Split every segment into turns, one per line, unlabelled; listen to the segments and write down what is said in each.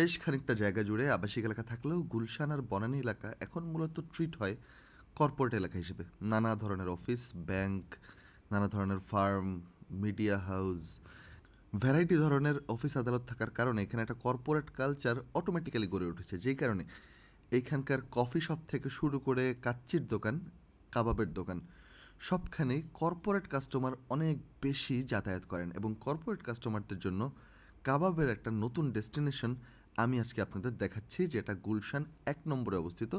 বেশ খানিকটা জায়গা জুড়ে আবাসিক এলাকা থাকলেও গুলশান আর বনানী এলাকা এখন মূলত ট্রিট হয় কর্পোরেট এলাকা হিসেবে। নানা ধরনের অফিস, ব্যাংক, নানা ধরনের ফার্ম, মিডিয়া হাউস, ভ্যারাইটি ধরনের অফিস আদালত থাকার কারণে এখানে একটা কর্পোরেট কালচার অটোমেটিক্যালি গড়ে উঠেছে, যেই কারণে এইখানকার কফি শপ থেকে শুরু করে কাচ্চির দোকান, কাবাবের দোকান, সবখানেই কর্পোরেট কাস্টমার অনেক বেশি যাতায়াত করেন এবং কর্পোরেট কাস্টমারদের জন্য কাবাবের একটা নতুন ডেস্টিনেশন আমি আজকে আপনাদের দেখাচ্ছি, যেটা গুলশান ১ নম্বরে অবস্থিত।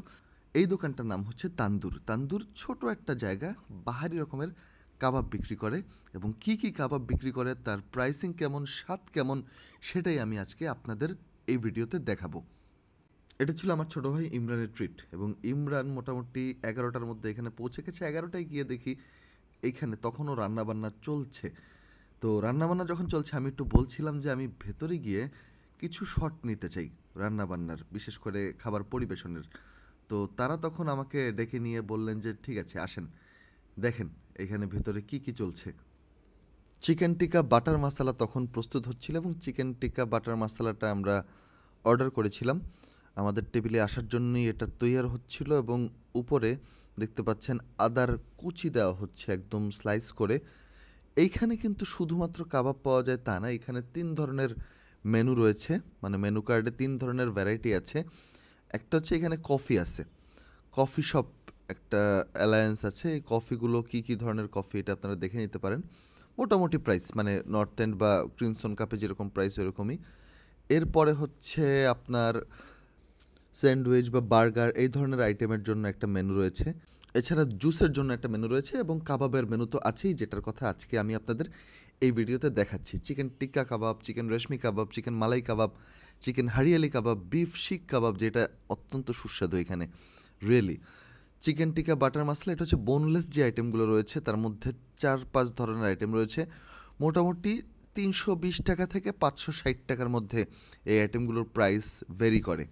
এই দোকানটার নাম হচ্ছে তান্দুর। তান্দুর ছোট একটা জায়গা, বাহারি রকমের কাবাব বিক্রি করে এবং কি কি কাবাব বিক্রি করে, তার প্রাইসিং কেমন, স্বাদ কেমন, সেটাই আমি আজকে আপনাদের এই ভিডিওতে দেখাবো। এটা ছিল আমার ছোটো ভাই ইমরানের ট্রিট এবং ইমরান মোটামুটি ১১টার মধ্যে এখানে পৌঁছে গেছে। ১১টায় গিয়ে দেখি এইখানে তখনও রান্নাবান্না চলছে। তো রান্নাবান্না যখন চলছে আমি একটু বলছিলাম যে আমি ভেতরে গিয়ে কিছু শট নিতে চাই রান্নাবান্নার, বিশেষ করে খাবার পরিবেশনের। তো তারা তখন আমাকে ডেকে নিয়ে বললেন যে ঠিক আছে আসেন, দেখেন এখানে ভেতরে কি কি চলছে। চিকেন টিক্কা বাটার মশলা তখন প্রস্তুত হচ্ছিল এবং চিকেন টিক্কা বাটার মশলাটা আমরা অর্ডার করেছিলাম। আমাদের টেবিলে আসার জন্যই এটা তৈয়ার হচ্ছিল এবং উপরে দেখতে পাচ্ছেন আদার কুচি দেওয়া হচ্ছে একদম স্লাইস করে। এইখানে কিন্তু শুধুমাত্র কাবাব পাওয়া যায় তা না, এখানে ৩ ধরনের মেনু রয়েছে, মানে মেনু কার্ডে ৩ ধরনের ভ্যারাইটি আছে। একটা হচ্ছে এখানে কফি আছে, কফি শপ একটা অ্যালায়েন্স আছে। এই কফিগুলো কী কী ধরনের কফি এটা আপনারা দেখে নিতে পারেন। মোটামুটি প্রাইস মানে নর্থ এন্ড বা ক্রিমসন কাপে যেরকম প্রাইস ওরকমই। এরপরে হচ্ছে আপনার স্যান্ডউইচ বা বার্গার এই ধরনের আইটেমের জন্য একটা মেনু রয়েছে। এছাড়া জুসের জন্য একটা মেনু রয়েছে এবং কাবাবের মেনু তো আছেই, যেটার কথা আজকে আমি আপনাদের এই ভিডিওতে দেখাচ্ছি। চিকেন টিক্কা কাবাব, চিকেন রেশমি কাবাব, চিকেন মালাই কাবাব, চিকেন হারিয়ালি কাবাব, বিফ শিক কাবাব যেটা অত্যন্ত সুস্বাদু এখানে, রিয়েলি। চিকেন টিক্কা বাটার মশলা, এটা হচ্ছে বোনলেস যে আইটেমগুলো রয়েছে তার মধ্যে ৪-৫ ধরনের আইটেম রয়েছে। মোটামুটি ৩২০ টাকা থেকে ৫৬০ টাকার মধ্যে এই আইটেমগুলোর প্রাইস ভেরি করে।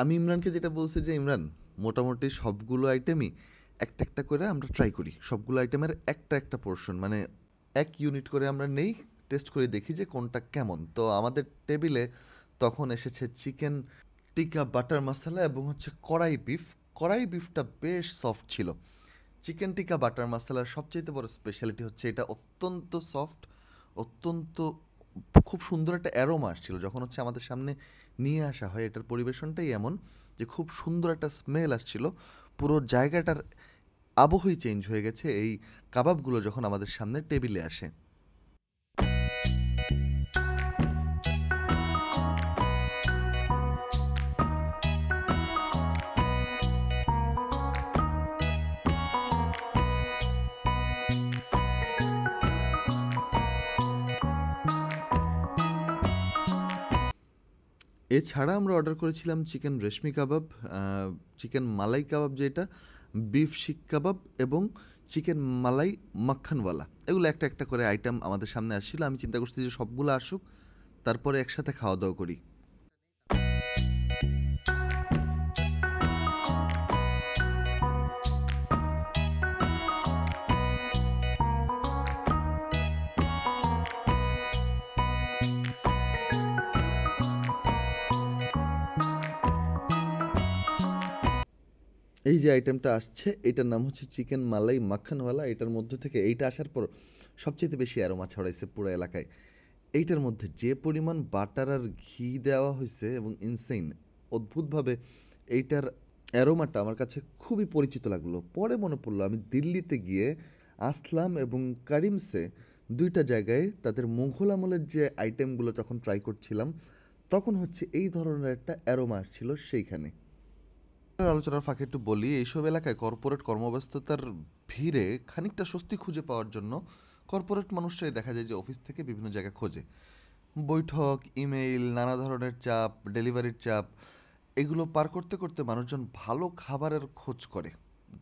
আমি ইমরানকে যেটা বলছি যে ইমরান মোটামুটি সবগুলো আইটেমই একটা একটা করে আমরা ট্রাই করি, সবগুলো আইটেমের একটা একটা পোর্শন মানে ১ ইউনিট করে আমরা নেই, টেস্ট করে দেখি যে কোনটা কেমন। তো আমাদের টেবিলে তখন এসেছে চিকেন টিক্কা বাটার মশলা এবং হচ্ছে কড়াই বিফ। কড়াই বিফটা বেশ সফট ছিল। চিকেন টিক্কা বাটার মশলার সবচেয়ে বড় স্পেশালিটি হচ্ছে এটা অত্যন্ত সফট, অত্যন্ত খুব সুন্দর একটা অ্যারোমা আসছিল যখন হচ্ছে আমাদের সামনে নিয়ে আসা হয়। এটার পরিবেশনটাই এমন যে খুব সুন্দর একটা স্মেল আসছিল, পুরো জায়গাটার আবহই চেঞ্জ হয়ে গেছে এই কাবাবগুলো যখন আমাদের সামনে টেবিলে আসে। এছাড়া আমরা অর্ডার করেছিলাম চিকেন রেশমি কাবাব, চিকেন মালাই কাবাব যেটা, বিফ শিক কাবাব এবং চিকেন মালাই মাখনওয়ালা। এগুলো একটা একটা করে আইটেম আমাদের সামনে আসছিল। আমি চিন্তা করছি যে সবগুলো আসুক, তারপরে একসাথে খাওয়া দাওয়া করি। এই যে আইটেমটা আসছে এটার নাম হচ্ছে চিকেন মালাই মাখনওয়ালা। এটার মধ্যে থেকে এইটা আসার পর সবচেয়ে বেশি অ্যারোমা ছড়াইছে পুরো এলাকায়। এইটার মধ্যে যে পরিমাণ বাটার আর ঘি দেওয়া হয়েছে এবং ইনসেইন, অদ্ভুতভাবে এইটার অ্যারোমাটা আমার কাছে খুবই পরিচিত লাগলো। পরে মনে পড়লো আমি দিল্লিতে গিয়ে আসলাম এবং কারিমসে ২টা জায়গায় তাদের মুঘল আমলের যে আইটেমগুলো যখন ট্রাই করছিলাম তখন হচ্ছে এই ধরনের একটা অ্যারোমা আসছিল সেইখানে। আলোচনার ফাঁকে একটু বলি, এইসব এলাকায় কর্পোরেট কর্মব্যস্ততার ভিড়ে খানিকটা স্বস্তি খুঁজে পাওয়ার জন্য কর্পোরেট মানুষরাই দেখা যায় যে অফিস থেকে বিভিন্ন জায়গা খোঁজে। বৈঠক, ইমেইল, নানা ধরনের চাপ, ডেলিভারির চাপ, এগুলো পার করতে করতে মানুষজন ভালো খাবারের খোঁজ করে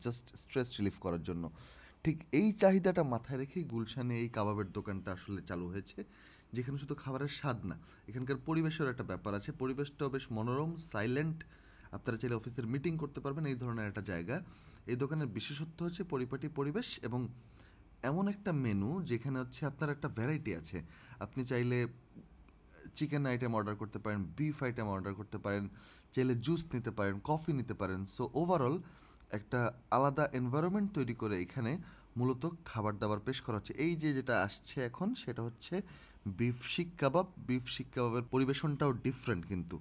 জাস্ট স্ট্রেস রিলিফ করার জন্য। ঠিক এই চাহিদাটা মাথায় রেখেই গুলশানে এই কাবাবের দোকানটা আসলে চালু হয়েছে, যেখানে শুধু খাবারের স্বাদ না, এখানকার পরিবেশের একটা ব্যাপার আছে। পরিবেশটাও বেশ মনোরম, সাইলেন্ট। আপনারা চাইলে অফিসের মিটিং করতে পারবেন, এই ধরনের একটা জায়গা। এই দোকানের বিশেষত্ব হচ্ছে পরিপাটি পরিবেশ এবং এমন একটা মেনু যেখানে হচ্ছে আপনার একটা ভ্যারাইটি আছে। আপনি চাইলে চিকেন আইটেম অর্ডার করতে পারেন, বিফ আইটেম অর্ডার করতে পারেন, চাইলে জুস নিতে পারেন, কফি নিতে পারেন। সো ওভারঅল একটা আলাদা এনভায়রনমেন্ট তৈরি করে এখানে মূলত খাবার দাবার পেশ করা হচ্ছে। এই যে যেটা আসছে এখন সেটা হচ্ছে বিফ শিক কাবাব। বিফ শিক কাবাবের পরিবেশনটাও ডিফারেন্ট কিন্তু।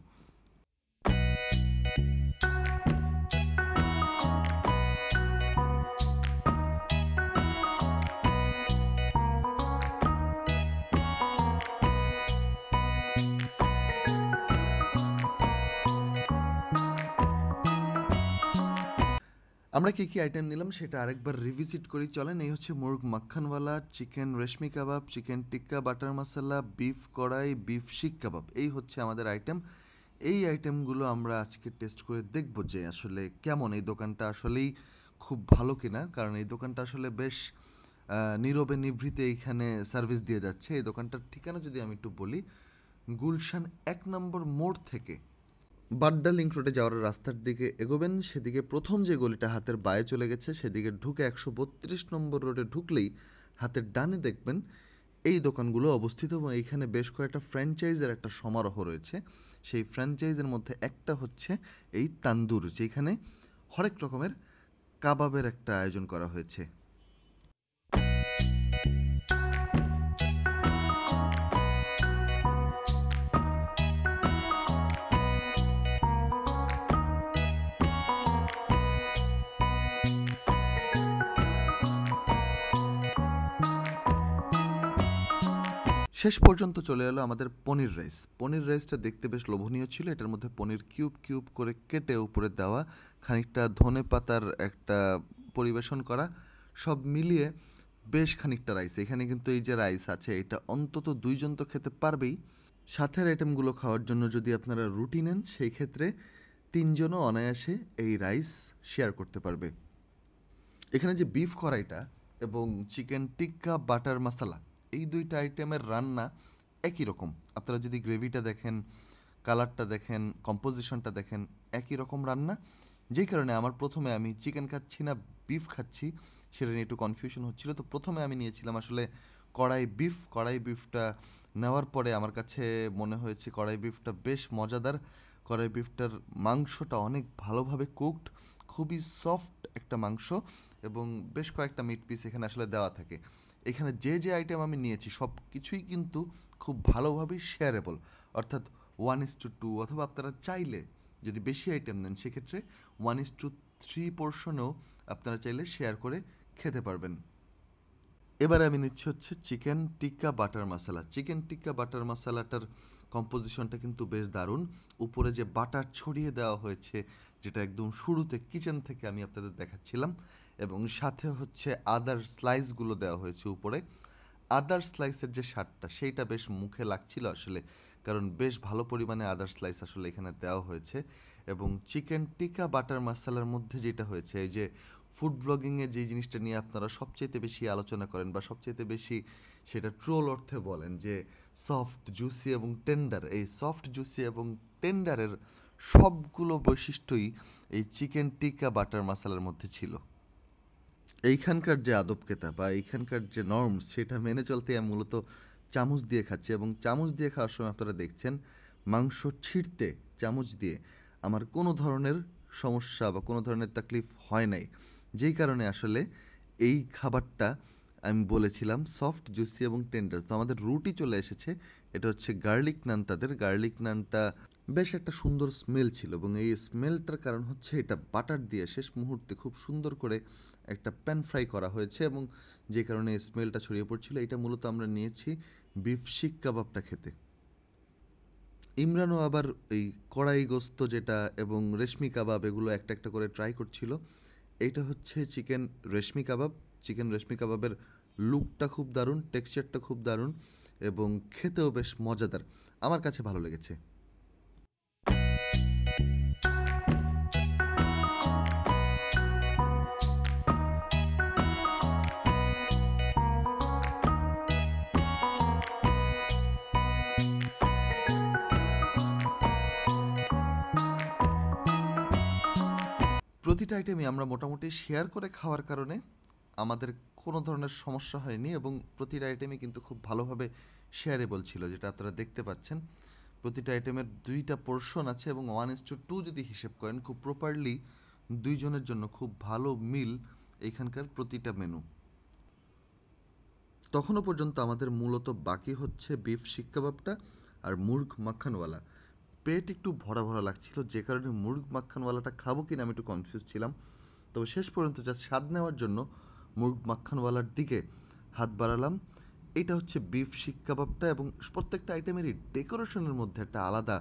আমরা কী কী আইটেম নিলাম সেটা আরেকবার রিভিজিট করি চলেন। এই হচ্ছে মুরগ মাখানওয়ালা, চিকেন রেশমি কাবাব, চিকেন টিক্কা বাটার মশলা, বিফ কড়াই, বিফ শিক কাবাব। এই হচ্ছে আমাদের আইটেম। এই আইটেমগুলো আমরা আজকে টেস্ট করে দেখব যে আসলে কেমন, এই দোকানটা আসলেই খুব ভালো কিনা। কারণ এই দোকানটা আসলে বেশ নীরবে নিভৃতে এইখানে সার্ভিস দিয়ে যাচ্ছে। এই দোকানটার ঠিকানা যদি আমি একটু বলি, গুলশান 1 নম্বর মোড় থেকে বাড্ডা লিংক রোডে যাওয়ার রাস্তার দিকে এগোবেন, সেদিকে প্রথম যে গলিটা হাতের বায়ে চলে গেছে সেদিকে ঢুকে 132 নম্বর রোডে ঢুকলেই হাতের ডানে দেখবেন এই দোকানগুলো অবস্থিত এবং এইখানে বেশ কয়েকটা ফ্র্যাঞ্চাইজের একটা সমারোহ রয়েছে। সেই ফ্র্যাঞ্চাইজের মধ্যে একটা হচ্ছে এই তান্দুর, যেখানে হরেক রকমের কাবাবের একটা আয়োজন করা হয়েছে। শেষ পর্যন্ত চলে এলো আমাদের পনির রাইস। পনির রাইসটা দেখতে বেশ লোভনীয় ছিল। এটার মধ্যে পনির কিউব কিউব করে কেটে উপরে দেওয়া, খানিকটা ধনে পাতার একটা পরিবেশন করা, সব মিলিয়ে বেশ খানিকটা রাইস। এখানে কিন্তু এই যে রাইস আছে এটা অন্তত 2 জন তো খেতে পারবেই। সাথের আইটেমগুলো খাওয়ার জন্য যদি আপনারা রুটি নেন সেই ক্ষেত্রে 3 জনও অনায়াসে এই রাইস শেয়ার করতে পারবে। এখানে যে বিফ কড়াইটা এবং চিকেন টিক্কা বাটার মশলা, এই দুইটা আইটেমের রান্না একই রকম। আপনারা যদি গ্রেভিটা দেখেন, কালারটা দেখেন, কম্পোজিশনটা দেখেন, একই রকম রান্না। যেই কারণে আমার প্রথমে আমি চিকেন খাচ্ছি না বিফ খাচ্ছি সেটা নিয়ে একটু কনফিউশন হচ্ছিল। তো প্রথমে আমি নিয়েছিলাম আসলে কড়াই বিফ। কড়াই বিফটা নেওয়ার পরে আমার কাছে মনে হয়েছে কড়াই বিফটা বেশ মজাদার। কড়াই বিফটার মাংসটা অনেক ভালোভাবে কুকড, খুবই সফট একটা মাংস এবং বেশ কয়েকটা মিট পিস এখানে আসলে দেওয়া থাকে। এখানে যে যে আইটেম আমি নিয়েছি সব কিছুই কিন্তু খুব ভালোভাবেই শেয়ারেবল, অর্থাৎ 1:2, অথবা আপনারা চাইলে যদি বেশি আইটেম নেন সেক্ষেত্রে 1:3 পোর্শনেও আপনারা চাইলে শেয়ার করে খেতে পারবেন। এবারে আমি নিচ্ছি হচ্ছে চিকেন টিক্কা বাটার মশলা। চিকেন টিক্কা বাটার মশলাটার কম্পোজিশনটা কিন্তু বেশ দারুণ। উপরে যে বাটার ছড়িয়ে দেওয়া হয়েছে, যেটা একদম শুরুতে কিচেন থেকে আমি আপনাদের দেখাচ্ছিলাম, এবং সাথে হচ্ছে আদার স্লাইসগুলো দেওয়া হয়েছে উপরে। আদার স্লাইসের যে স্বাদটা সেইটা বেশ মুখে লাগছিল আসলে, কারণ বেশ ভালো পরিমাণে আদার স্লাইস আসলে এখানে দেওয়া হয়েছে। এবং চিকেন টিক্কা বাটার মশলার মধ্যে যেটা হয়েছে, এই যে ফুড ব্লগিংয়ে যে জিনিসটা নিয়ে আপনারা সবচাইতে বেশি আলোচনা করেন বা সবচাইতে বেশি সেটা ট্রোল অর্থে বলেন যে সফট জুসি এবং টেন্ডার, এই সফট জুসি এবং টেন্ডারের সবগুলো বৈশিষ্ট্যই এই চিকেন টিক্কা বাটার মশলার মধ্যে ছিল। এইখানকার যে আদবকেতা বা এইখানকার যে নর্মস সেটা মেনে চলতে আমি মূলত চামচ দিয়ে খাচ্ছি, এবং চামচ দিয়ে খাওয়ার সময় আপনারা দেখছেন মাংস ছিঁড়তে চামচ দিয়ে আমার কোনো ধরনের সমস্যা বা কোনো ধরনের তাকলিফ হয় নাই। যেই কারণে আসলে এই খাবারটা আমি বলেছিলাম সফট জুসি এবং টেন্ডার। তো আমাদের রুটি চলে এসেছে, এটা হচ্ছে গার্লিক নান। তাদের গার্লিক নানটা বেশ একটা সুন্দর স্মেল ছিল, এবং এই স্মেলটার কারণ হচ্ছে এটা বাটার দিয়ে শেষ মুহূর্তে খুব সুন্দর করে একটা প্যান ফ্রাই করা হয়েছে, এবং যে কারণে স্মেলটা ছড়িয়ে পড়ছিল। এটা মূলত আমরা নিয়েছি বিফ শিক কাবাবটা খেতে। ইমরানও আবার এই কড়াই গোস্ত যেটা এবং রেশমি কাবাব এগুলো একটা একটা করে ট্রাই করছিল। এইটা হচ্ছে চিকেন রেশমি কাবাব। চিকেন রেশমি কাবাবের লুকটা খুব দারুণ, টেক্সচারটা খুব দারুণ এবং খেতেও বেশ মজাদার। আমার কাছে ভালো লেগেছে। প্রতিটা আইটেমই আমরা মোটামুটি শেয়ার করে খাওয়ার কারণে আমাদের কোনো ধরনের সমস্যা হয়নি এবং প্রতিটা আইটেমই কিন্তু খুব ভালোভাবে শেয়ারেবল ছিল, যেটা আপনারা দেখতে পাচ্ছেন। প্রতিটা আইটেমের 2টা পোর্শন আছে এবং 1:2 যদি হিসেব করেন খুব প্রপারলি 2 জনের জন্য খুব ভালো মিল এইখানকার প্রতিটা মেনু। তখনও পর্যন্ত আমাদের মূলত বাকি হচ্ছে বিফ শিক কাবাবটা আর মুর্গ মাখানওয়ালা। পেট একটু ভরা ভরা লাগছিল, যে কারণে মুর্গ মাখানওয়ালাটা খাবো কিনা আমি একটু কনফিউজ ছিলাম। তবে শেষ পর্যন্ত যা স্বাদ নেওয়ার জন্য মুর্গ মাখানওয়ালার দিকে হাত বাড়ালাম। এটা হচ্ছে বিফ শিক কাবাবটা এবং প্রত্যেকটা আইটেমেরই ডেকোরেশনের মধ্যে একটা আলাদা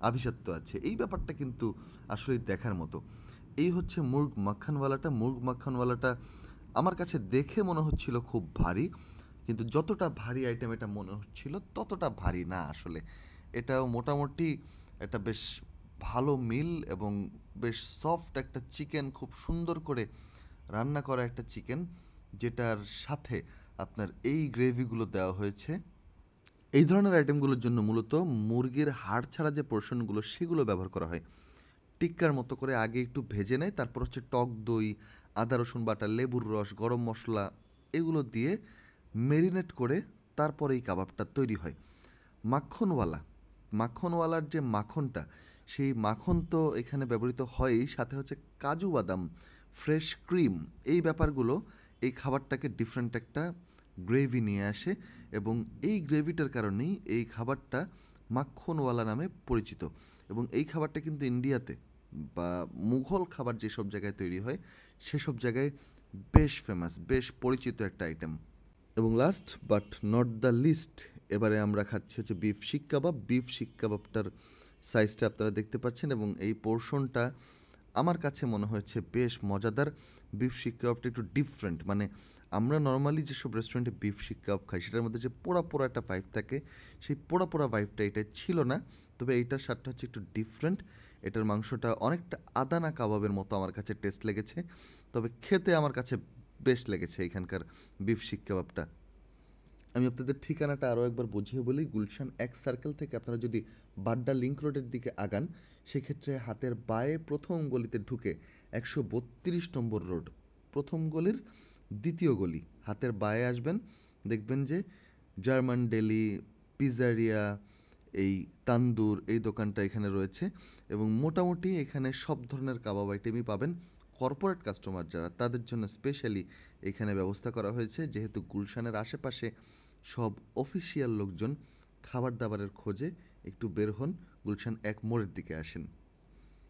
আভিজাত্য আছে। এই ব্যাপারটা কিন্তু আসলে দেখার মতো। এই হচ্ছে মুর্গ মাখানওয়ালাটা। মুর্গ মাখানওয়ালাটা আমার কাছে দেখে মনে হচ্ছিল খুব ভারী, কিন্তু যতটা ভারী আইটেম এটা মনে হচ্ছিল ততটা ভারী না আসলে। এটাও মোটামুটি একটা বেশ ভালো মিল এবং বেশ সফট একটা চিকেন, খুব সুন্দর করে রান্না করা একটা চিকেন, যেটার সাথে আপনার এই গ্রেভিগুলো দেওয়া হয়েছে। এই ধরনের আইটেমগুলোর জন্য মূলত মুরগির হাড় ছাড়া যে পোর্শনগুলো সেগুলো ব্যবহার করা হয়। টিক্কার মতো করে আগে একটু ভেজে নেয়, তারপর হচ্ছে টক দই, আদা রসুন বাটা, লেবুর রস, গরম মশলা এগুলো দিয়ে মেরিনেট করে তারপরে এই কাবাবটা তৈরি হয়। মাখনওয়ালা, মাখনওয়ালার যে মাখনটা, সেই মাখন তো এখানে ব্যবহৃত হয়ই, সাথে হচ্ছে কাজু বাদাম, ফ্রেশ ক্রিম, এই ব্যাপারগুলো এই খাবারটাকে ডিফারেন্ট একটা গ্রেভি নিয়ে আসে এবং এই গ্রেভিটার কারণেই এই খাবারটা মাখনওয়ালা নামে পরিচিত। এবং এই খাবারটা কিন্তু ইন্ডিয়াতে বা মুঘল খাবার যেসব জায়গায় তৈরি হয় সেসব জায়গায় বেশ ফেমাস, বেশ পরিচিত একটা আইটেম। এবং last but not the least, এবারে আমরা খাচ্ছি হচ্ছে বিফ শিক কাবাব। বিফ শিক কাবাবটার সাইজটা আপনারা দেখতে পাচ্ছেন এবং এই পোর্শনটা আমার কাছে মনে হয়েছে বেশ মজাদার। বিফ শিক কাবাবটা একটু ডিফারেন্ট, মানে আমরা নর্মালি যেসব রেস্টুরেন্টে বিফ শিক কাবাব খাই সেটার মধ্যে যে পোড়া পোড়া একটা ভাইব থাকে, সেই পোড়া পোড়া ভাইবটা এটা ছিল না। তবে এইটার স্বাদটা হচ্ছে একটু ডিফারেন্ট। এটার মাংসটা অনেকটা আদানা কাবাবের মতো আমার কাছে টেস্ট লেগেছে, তবে খেতে আমার কাছে বেশ লেগেছে এখানকার বিফ শিক কাবাবটা। আমি আপনাদের ঠিকানাটা আরও একবার বুঝিয়ে বলি। গুলশান এক সার্কেল থেকে আপনারা যদি বাড্ডা লিংক রোডের দিকে আগান, সেক্ষেত্রে হাতের বায়ে প্রথম গলিতে ঢুকে 132 নম্বর রোড, প্রথম গলির দ্বিতীয় গলি, হাতের বায়ে আসবেন, দেখবেন যে জার্মান ডেলি, পিজারিয়া, এই তান্দুর, এই দোকানটা এখানে রয়েছে এবং মোটামুটি এখানে সব ধরনের কাবাব আইটেমই পাবেন। কর্পোরেট কাস্টমার যারা, তাদের জন্য স্পেশালি এখানে ব্যবস্থা করা হয়েছে, যেহেতু গুলশানের আশেপাশে সব অফিসিয়াল লোকজন খাবার দাবারের খোঁজে একটু বের হন, গুলশান এক মোড়ের দিকে আসেন।